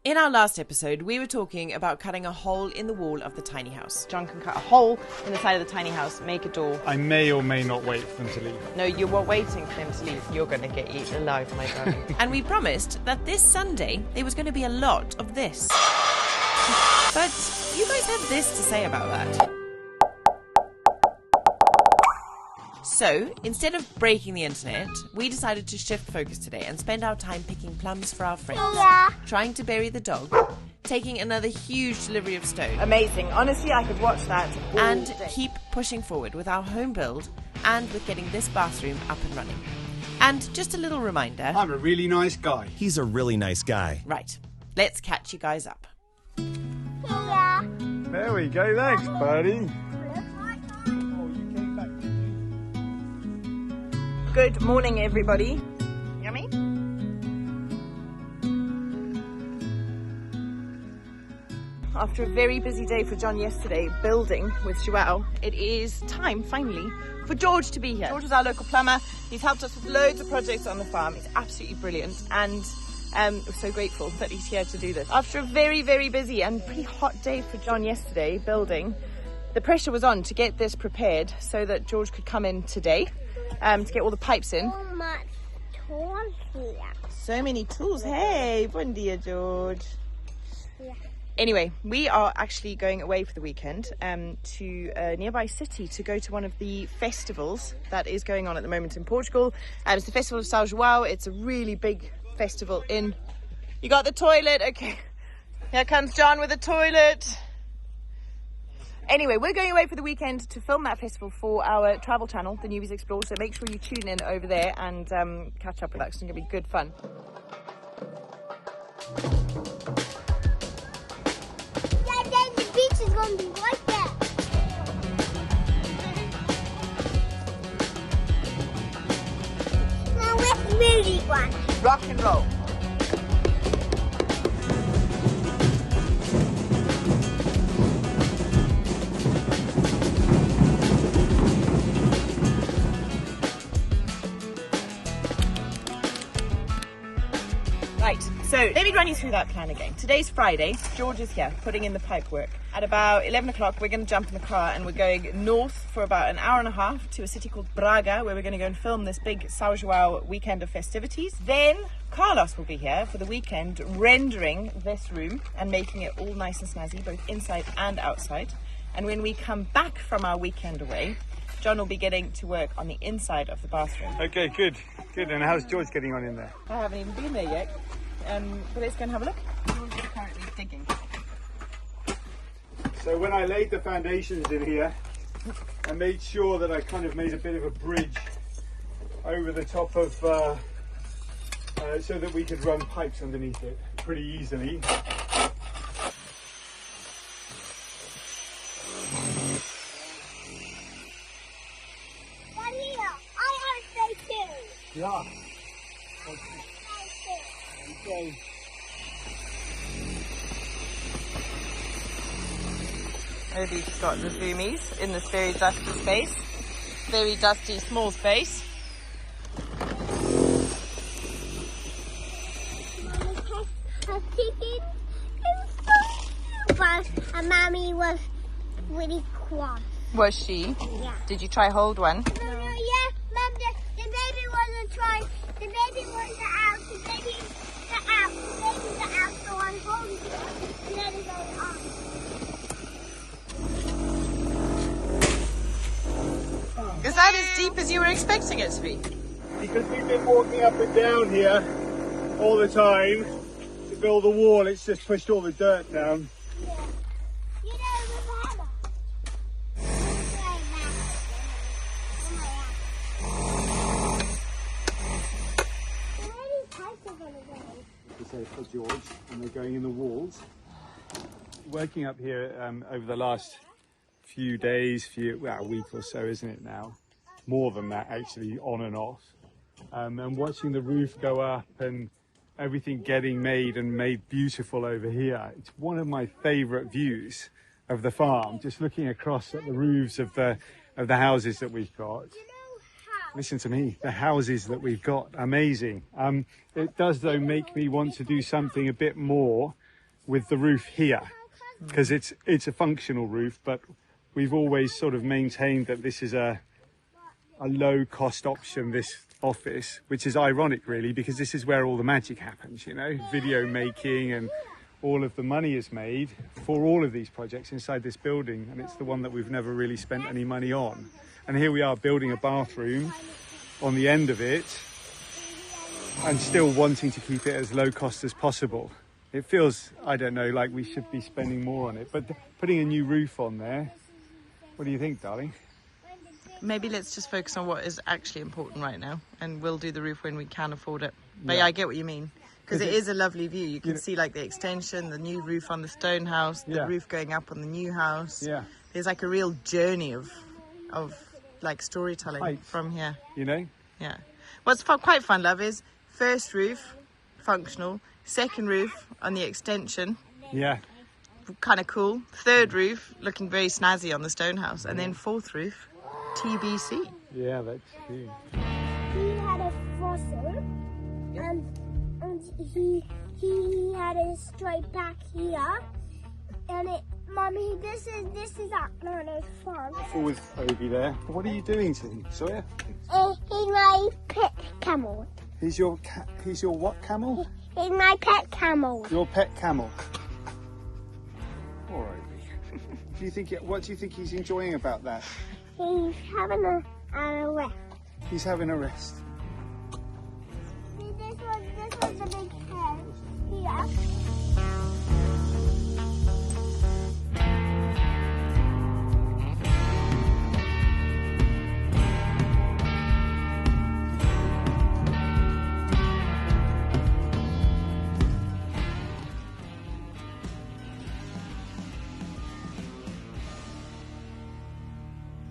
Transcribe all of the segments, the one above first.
In our last episode, we were talking about cutting a hole in the wall of the tiny house. John can cut a hole in the side of the tiny house, make a door. I may or may not wait for them to leave. No, you were waiting for them to leave. You're going to get eaten alive, my darling. And we promised that this Sunday there was going to be a lot of this. But you guys have this to say about that. So, instead of breaking the internet, we decided to shift focus today and spend our time picking plums for our friends, trying to bury the dog, taking another huge delivery of stone. Amazing. Honestly, I could watch that all and day. Keep pushing forward with our home build and with getting this bathroom up and running. And just a little reminder. I'm a really nice guy. He's a really nice guy. Right, let's catch you guys up. There we go. Thanks, buddy. Good morning, everybody. Yummy? After a very busy day for John yesterday, building with Joao, it is time, finally, for George to be here. George is our local plumber. He's helped us with loads of projects on the farm. He's absolutely brilliant, and we're so grateful that he's here to do this. After a very, very busy and pretty hot day for John yesterday, building, the pressure was on to get this prepared so that George could come in today. To get all the pipes in. So much tools here. So many tools. Hey, bon dia, George. Yeah. Anyway, we are actually going away for the weekend to a nearby city to go to one of the festivals that is going on at the moment in Portugal. It's the Festival of São João. It's a really big festival in... You got the toilet? Okay. Here comes John with the toilet. Anyway, we're going away for the weekend to film that festival for our travel channel, TheNewbys Explore, so make sure you tune in over there and catch up with that. It's going to be good fun. Yeah, then the beach is going to be right there. Now where's the music one? Rock and roll. Right, so let me run you through that plan again. Today's Friday. George is here putting in the pipe work. At about 11 o'clock, we're going to jump in the car and we're going north for about an hour and a half to a city called Braga, where we're going to go and film this big São João weekend of festivities. Then Carlos will be here for the weekend rendering this room and making it all nice and snazzy, both inside and outside. And when we come back from our weekend away, John will be getting to work on the inside of the bathroom. Okay, good. Good. And how's George getting on in there? I haven't even been there yet. But let's go and have a look. George is currently digging. So when I laid the foundations in here, I made sure that I kind of made a bit of a bridge over the top of, so that we could run pipes underneath it pretty easily. But here, I want to stay too. Yeah. Okay. Obi's got the zoomies in this very dusty space. Very dusty, small space. Her ticket is so fast, and Mommy was really cross. Was she? Yeah. Did you try hold one? No, yeah, Mom, the baby wasn't trying. The baby was out. The baby got out. The baby got out, so I'm holding it and let it go on. Is that as deep as you were expecting it to be? Because we've been walking up and down here all the time to build a wall, it's just pushed all the dirt down. Yeah. You know, with the hammer. So for George, and they're going in the walls. Working up here over the last few days, a week or so, isn't it now? More than that, actually, on and off. And watching the roof go up and everything getting made and made beautiful over here. It's one of my favourite views of the farm, just looking across at the roofs of the houses that we've got. Listen to me, the houses that we've got, amazing. It does though make me want to do something a bit more with the roof here, because it's a functional roof, but we've always sort of maintained that this is a low cost option, this office, which is ironic really, because this is where all the magic happens, you know, video making, and all of the money is made for all of these projects inside this building, and it's the one that we've never really spent any money on. And here we are building a bathroom on the end of it and still wanting to keep it as low cost as possible. It feels, I don't know, like we should be spending more on it, but putting a new roof on there, what do you think, darling? Maybe let's just focus on what is actually important right now, and we'll do the roof when we can afford it. But yeah, I get what you mean, because it is a lovely view. You can see like the extension, the new roof on the stone house, the roof going up on the new house. Yeah, there's like a real journey of like storytelling from here. You know? Yeah. What's quite fun, love, is first roof, functional. Second roof on the extension. Yeah. Kind of cool. Third roof, looking very snazzy on the stone house. And then fourth roof, TBC. Yeah, that's true. He had a fossil, and he had a stripe back here. And Mummy, this is Nano's farm. Always Obi there. What are you doing to him, Sawyer? He's my pet camel. He's your what camel? He's my pet camel. Your pet camel. All right. What do you think he's enjoying about that? He's having a rest. He's having a rest. See, this one's a big head here.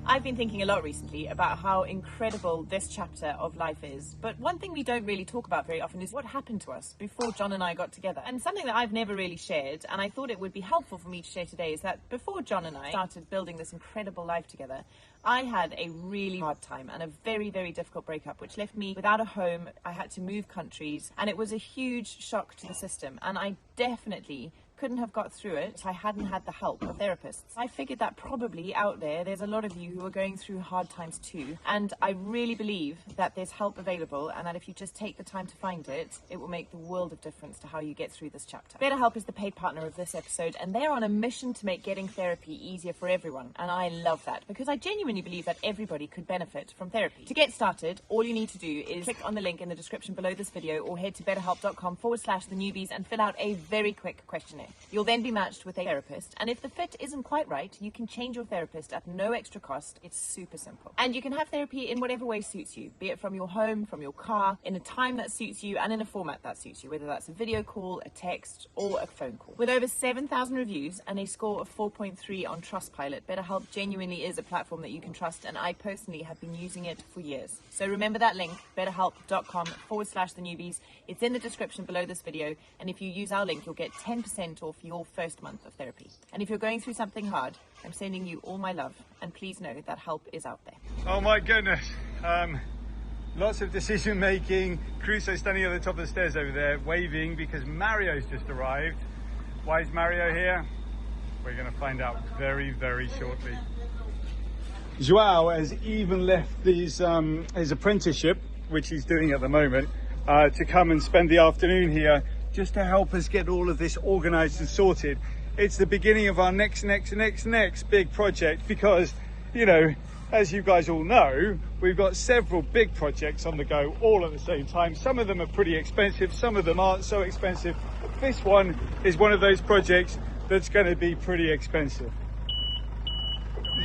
I've been thinking a lot recently about how incredible this chapter of life is, but one thing we don't really talk about very often is what happened to us before John and I got together. And something that I've never really shared, and I thought it would be helpful for me to share today, is that before John and I started building this incredible life together, I had a really hard time and a very, very difficult breakup, which left me without a home. I had to move countries, and it was a huge shock to the system, and I definitely couldn't have got through it if I hadn't had the help of therapists. I figured that probably out there's a lot of you who are going through hard times too, and I really believe that there's help available, and that if you just take the time to find it, it will make the world of difference to how you get through this chapter. BetterHelp is the paid partner of this episode, and they're on a mission to make getting therapy easier for everyone, and I love that because I genuinely believe that everybody could benefit from therapy. To get started, all you need to do is click on the link in the description below this video or head to betterhelp.com/TheNewbys and fill out a very quick questionnaire. You'll then be matched with a therapist, and if the fit isn't quite right, you can change your therapist at no extra cost. It's super simple. And you can have therapy in whatever way suits you, be it from your home, from your car, in a time that suits you, and in a format that suits you, whether that's a video call, a text, or a phone call. With over 7,000 reviews and a score of 4.3 on Trustpilot, BetterHelp genuinely is a platform that you can trust, and I personally have been using it for years. So remember that link, betterhelp.com/TheNewbys. It's in the description below this video, and if you use our link, you'll get 10% off your first month of therapy. And if you're going through something hard, I'm sending you all my love, and please know that help is out there. Oh my goodness. Lots of decision making. Crusoe standing at the top of the stairs over there waving because Mario's just arrived. Why is Mario here? We're going to find out very, very shortly. Joao has even left his apprenticeship, which he's doing at the moment, to come and spend the afternoon here just to help us get all of this organized and sorted. It's the beginning of our next big project because, you know, as you guys all know, we've got several big projects on the go all at the same time. Some of them are pretty expensive, some of them aren't so expensive. This one is one of those projects that's going to be pretty expensive.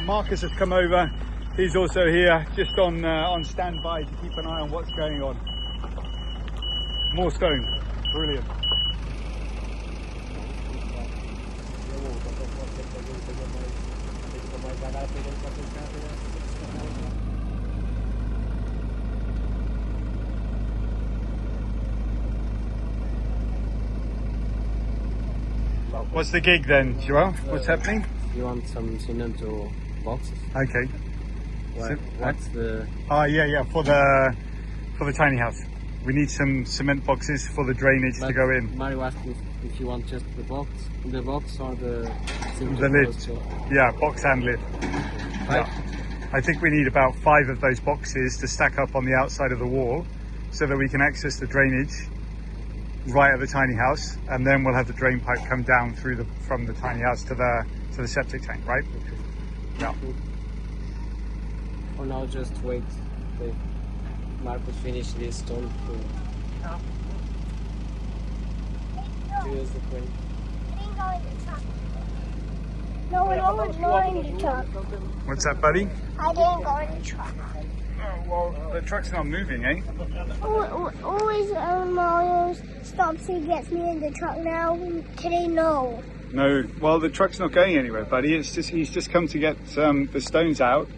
Marcus has come over. He's also here, just on standby to keep an eye on what's going on. More stone. Brilliant. What's the gig then, Joel? What's happening? You want some cement or boxes? Okay. What's the... Oh yeah, for the tiny house. We need some cement boxes for the drainage to go in. Mario asked me if you want just the box or the lid. also. Yeah, box and lid. Yeah. I think we need about 5 of those boxes to stack up on the outside of the wall so that we can access the drainage right at the tiny house, and then we'll have the drain pipe come down from the tiny house to the septic tank, right? Yeah. Or now just wait. Marco finish this stone to use the crane. No, I don't go in the truck. What's that, buddy? I didn't go in the truck. Oh, well, the truck's not moving, eh? Always Mario stops and gets me in the truck now. Today, no. No, well, the truck's not going anywhere, buddy. He's just come to get the stones out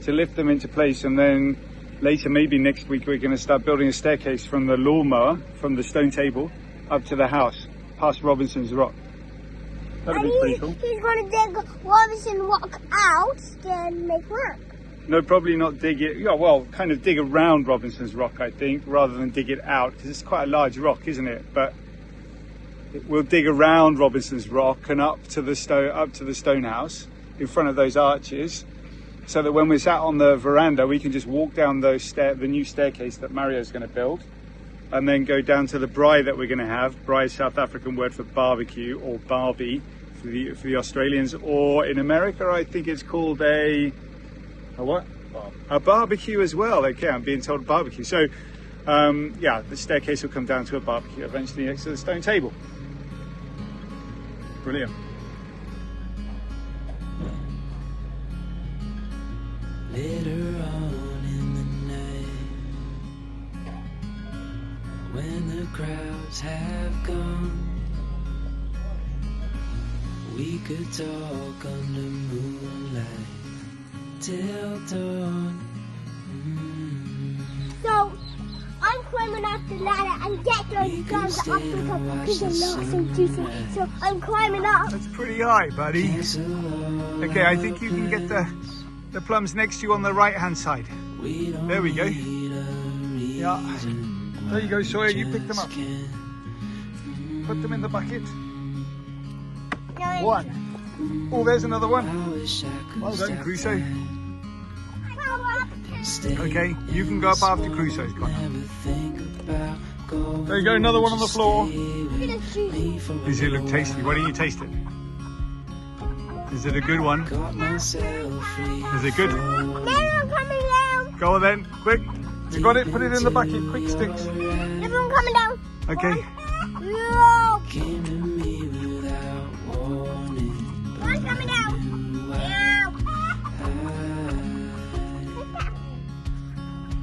to lift them into place, and then later, maybe next week, we're going to start building a staircase from the lawnmower, from the stone table, up to the house, past Robinson's Rock. That'd be pretty cool. He's going to dig Robinson Rock out and make work. No, probably not dig it. Yeah, well, kind of dig around Robinson's Rock, I think, rather than dig it out, because it's quite a large rock, isn't it? But we'll dig around Robinson's Rock and up to the stone house in front of those arches, so that when we're sat on the veranda, we can just walk down the new staircase that Mario's going to build, and then go down to the braai that we're going to have. Braai is South African word for barbecue, or barbie for the Australians, or in America, I think it's called a what? A barbecue as well. Okay, I'm being told barbecue. So, yeah, the staircase will come down to a barbecue eventually next to the stone table. Brilliant. Later on in the night, when the crowds have gone, we could talk under moonlight till dawn. So, I'm climbing up the ladder and get those guns up because they're nice and juicy. So, I'm climbing up. That's pretty high, buddy. Okay, I think you can get the plums next to you on the right-hand side. There we go. Yeah. There you go, Sawyer. You pick them up. Put them in the bucket. 1. Oh, there's another one. Well done, Crusoe. Okay, you can go up after Crusoe's gone. There you go, another one on the floor. Does it look tasty? Why don't you taste it? Is it a good one? Is it good? Now I'm coming down. Go on then, quick. You got it? Put it in the bucket, quick, Sticks. Everyone coming down. Okay. No. One coming down. Now.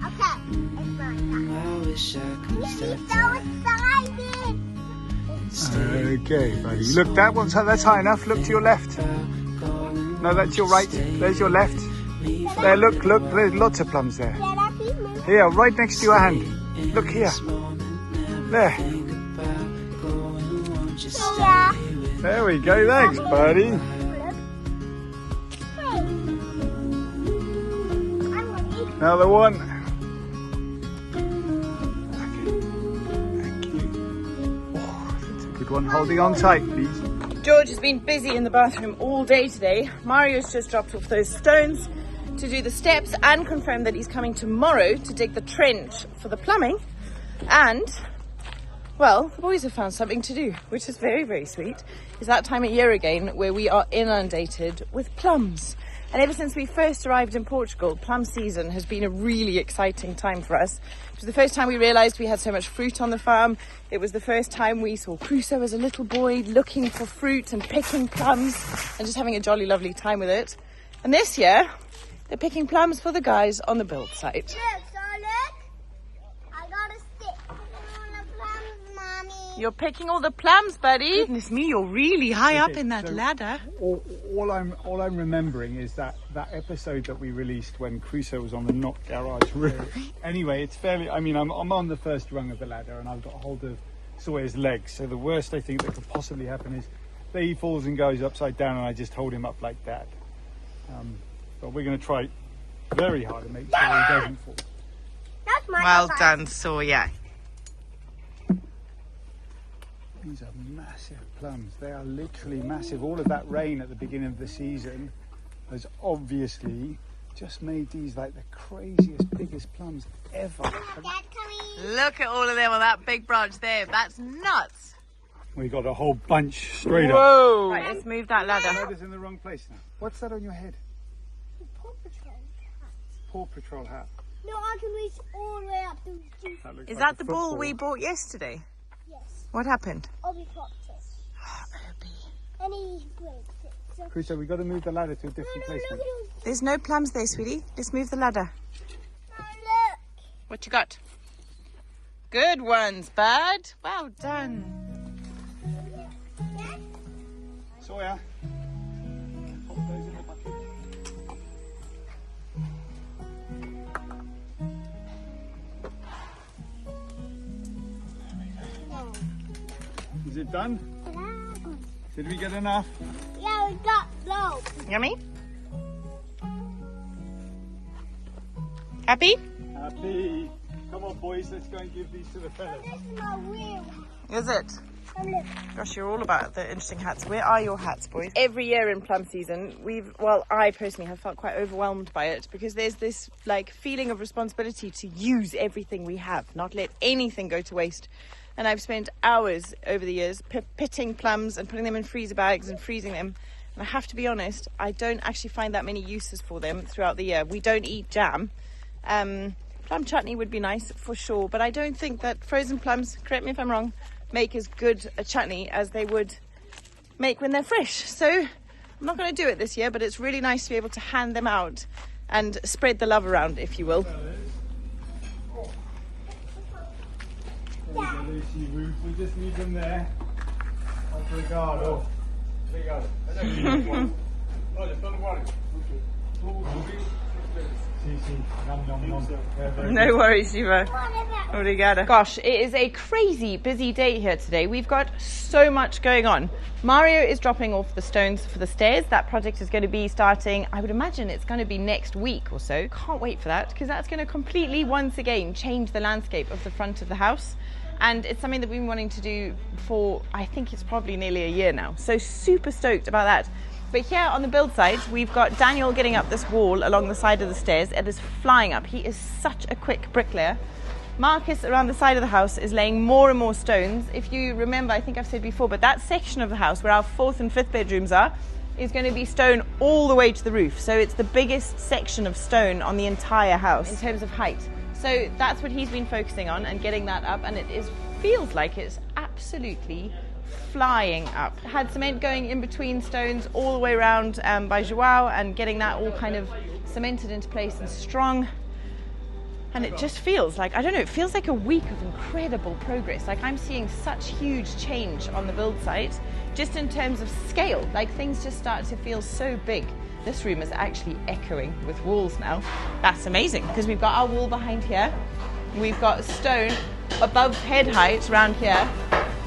Okay, it's mine. He's so excited. Okay, buddy. Look, that's high enough. Look to your left. No, that's your right. There's your left. There, look, there's lots of plums there. Here, right next to your hand. Look here. There. Yeah. There we go. Thanks, buddy. Another one. Thank you. Oh, that's a good one. Holding on tight, please. George has been busy in the bathroom all day today. Mario's just dropped off those stones to do the steps and confirmed that he's coming tomorrow to dig the trench for the plumbing. And, well, the boys have found something to do, which is very, very sweet. It's that time of year again where we are inundated with plums. And ever since we first arrived in Portugal, plum season has been a really exciting time for us. It was the first time we realised we had so much fruit on the farm. It was the first time we saw Crusoe as a little boy looking for fruit and picking plums and just having a jolly lovely time with it. And this year, they're picking plums for the guys on the build site. Look, I got a stick. All the plums, Mommy. You're picking all the plums, buddy. Goodness me, you're really high up in that ladder. All I'm remembering is that episode that we released when Crusoe was on the knock garage roof. Anyway, it's fairly. I mean, I'm on the first rung of the ladder and I've got hold of Sawyer's legs. So the worst I think that could possibly happen is that he falls and goes upside down and I just hold him up like that. But we're going to try very hard to make sure he doesn't fall. That's my Well papa. done, Sawyer. These are massive plums. They are literally massive. All of that rain at the beginning of the season has obviously just made these like the craziest, biggest plums ever. Dad, coming. Look at all of them on that big branch there. That's nuts. We got a whole bunch straight up. Whoa. Right, let's move that The ladder. ladder's in the wrong place now. What's that on your head? Paw Patrol hat. Paw Patrol hat. No, I can reach all the way up the tree. Looks Is like that a the ball football. we bought yesterday? Yes. What happened? Obi clocked it. And he breaks it. So, Crusoe, we've got to move the ladder to a different place now. look at There's no plums there, sweetie. Let's move the ladder. look. What you got? Good ones, bud. Well done. Sawyer. Pop those in the bucket. Is it done? Did we get enough? Yeah, we got loads. Yummy? Happy? Happy. Come on, boys, let's go and give these to the fellas. This is my wheel. Is it? Oh, look. Gosh, you're all about the interesting hats. Where are your hats, boys? Every year in plum season, I personally have felt quite overwhelmed by it because there's this like feeling of responsibility to use everything we have, not let anything go to waste. And I've spent hours over the years pitting plums and putting them in freezer bags and freezing them. And I have to be honest, I don't actually find that many uses for them throughout the year. We don't eat jam. Plum chutney would be nice for sure, but I don't think that frozen plums, correct me if I'm wrong, make as good a chutney as they would make when they're fresh. So I'm not going to do it this year, but it's really nice to be able to hand them out and spread the love around, if you will. There we go, Lucy, Ruth. We just leave them there. Obrigado. No worries, Shiva. Obrigada. Gosh, it is a crazy busy day here today. We've got so much going on. Mario is dropping off the stones for the stairs. That project is going to be starting, I would imagine it's going to be next week or so. Can't wait for that because that's going to completely, once again, change the landscape of the front of the house. And it's something that we've been wanting to do for, I think it's probably nearly a year now. So super stoked about that. But here on the build site, we've got Daniel getting up this wall along the side of the stairs. It is flying up. He is such a quick bricklayer. Marcus around the side of the house is laying more and more stones. If you remember, I think I've said before, but that section of the house where our 4th and 5th bedrooms are is going to be stone all the way to the roof. So it's the biggest section of stone on the entire house in terms of height. So that's what he's been focusing on and getting that up, and feels like it's absolutely flying up. Had cement going in between stones all the way around by Joao and getting that all kind of cemented into place and strong. And it just feels like, I don't know, it feels like a week of incredible progress. Like I'm seeing such huge change on the build site, just in terms of scale. Like things just start to feel so big. This room is actually echoing with walls now. That's amazing because we've got our wall behind here. We've got stone above head height around here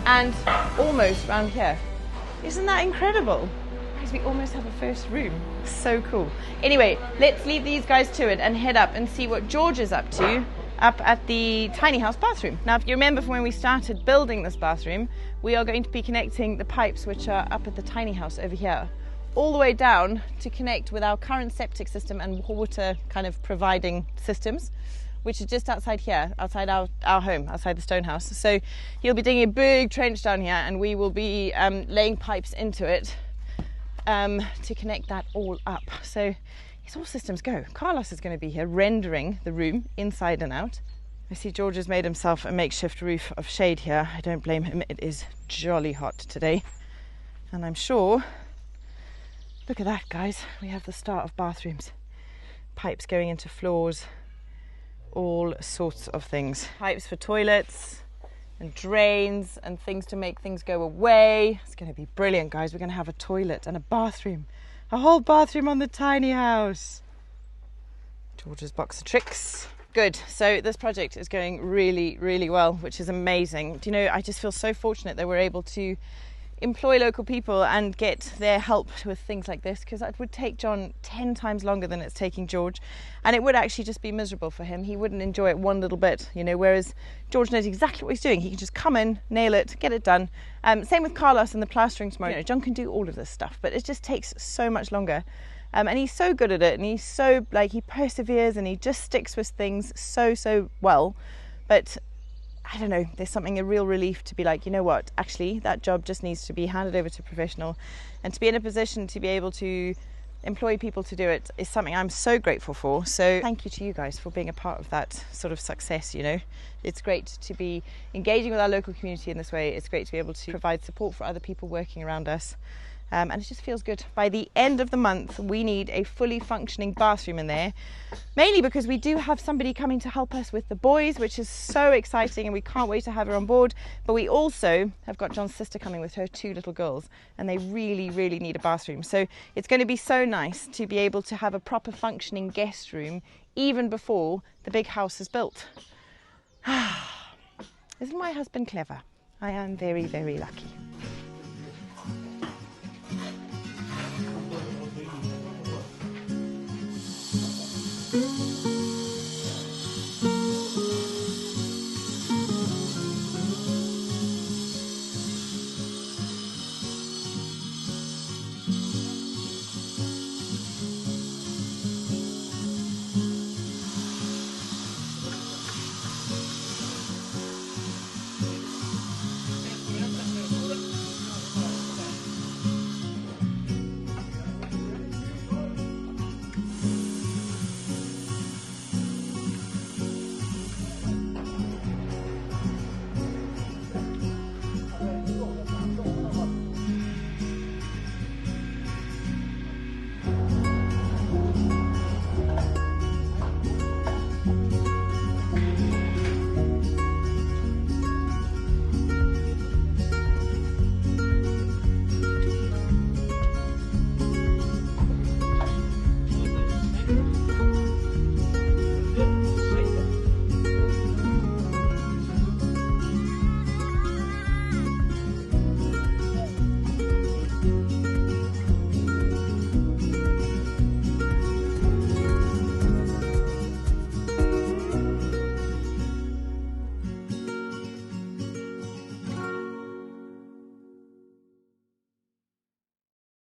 and almost around here. Isn't that incredible? Because we almost have a first room. So cool. Anyway, let's leave these guys to it and head up and see what George is up to up at the tiny house bathroom. Now, if you remember from when we started building this bathroom, we are going to be connecting the pipes which are up at the tiny house over here all the way down to connect with our current septic system and water kind of providing systems, which is just outside here, outside our home, outside the stone house. So he'll be digging a big trench down here and we will be laying pipes into it to connect that all up. So it's all systems go. Carlos is going to be here rendering the room inside and out. I see George has made himself a makeshift roof of shade here. I don't blame him. It is jolly hot today. And I'm sure, look at that, guys. We have the start of bathrooms. Pipes going into floors. All sorts of things. Pipes for toilets and drains and things to make things go away. It's going to be brilliant, guys. We're going to have a toilet and a bathroom. A whole bathroom on the tiny house. George's box of tricks. Good. So this project is going really, really well, which is amazing. Do you know, I just feel so fortunate that we're able to employ local people and get their help with things like this, because that would take John 10 times longer than it's taking George, and it would actually just be miserable for him. He wouldn't enjoy it one little bit, you know, whereas George knows exactly what he's doing. He can just come in, nail it, get it done. Same with Carlos and the plastering tomorrow. You know, John can do all of this stuff, but it just takes so much longer. And he's so good at it, and he's so, like, he perseveres and he just sticks with things so well. But I don't know, there's something, a real relief to be like, you know what, actually that job just needs to be handed over to a professional, and to be in a position to be able to employ people to do it is something I'm so grateful for. So thank you to you guys for being a part of that sort of success, you know. It's great to be engaging with our local community in this way. It's great to be able to provide support for other people working around us. And it just feels good. By the end of the month, we need a fully functioning bathroom in there, mainly because we do have somebody coming to help us with the boys, which is so exciting, and we can't wait to have her on board. But we also have got John's sister coming with her 2 little girls, and they really need a bathroom. So it's going to be so nice to be able to have a proper functioning guest room even before the big house is built. Isn't my husband clever? I am very lucky.